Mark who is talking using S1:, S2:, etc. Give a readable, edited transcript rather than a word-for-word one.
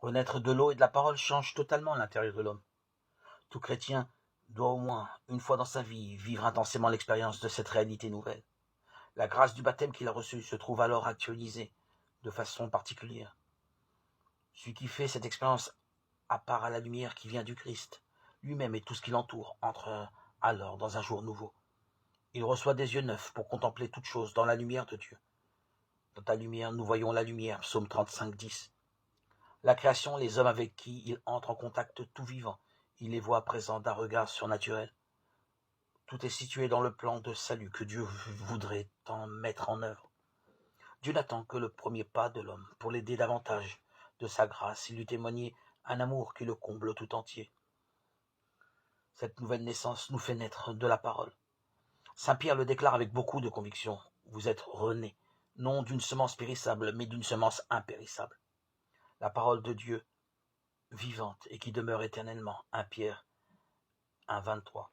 S1: Renaître de l'eau et de la parole change totalement l'intérieur de l'homme. Tout chrétien doit au moins, une fois dans sa vie, vivre intensément l'expérience de cette réalité nouvelle. La grâce du baptême qu'il a reçu se trouve alors actualisée de façon particulière. Celui qui fait cette expérience à part à la lumière qui vient du Christ, lui-même et tout ce qui l'entoure, entre alors dans un jour nouveau. Il reçoit des yeux neufs pour contempler toute chose dans la lumière de Dieu. Dans ta lumière, nous voyons la lumière, psaume 35, 10. La création, les hommes avec qui il entre en contact tout vivant, il les voit présents d'un regard surnaturel. Tout est situé dans le plan de salut que Dieu voudrait tant mettre en œuvre. Dieu n'attend que le premier pas de l'homme pour l'aider davantage de sa grâce et lui témoigner un amour qui le comble tout entier. Cette nouvelle naissance nous fait naître de la parole. Saint Pierre le déclare avec beaucoup de conviction. Vous êtes renés, non d'une semence périssable, mais d'une semence impérissable. La parole de Dieu, vivante et qui demeure éternellement. 1 Pierre 1, 23.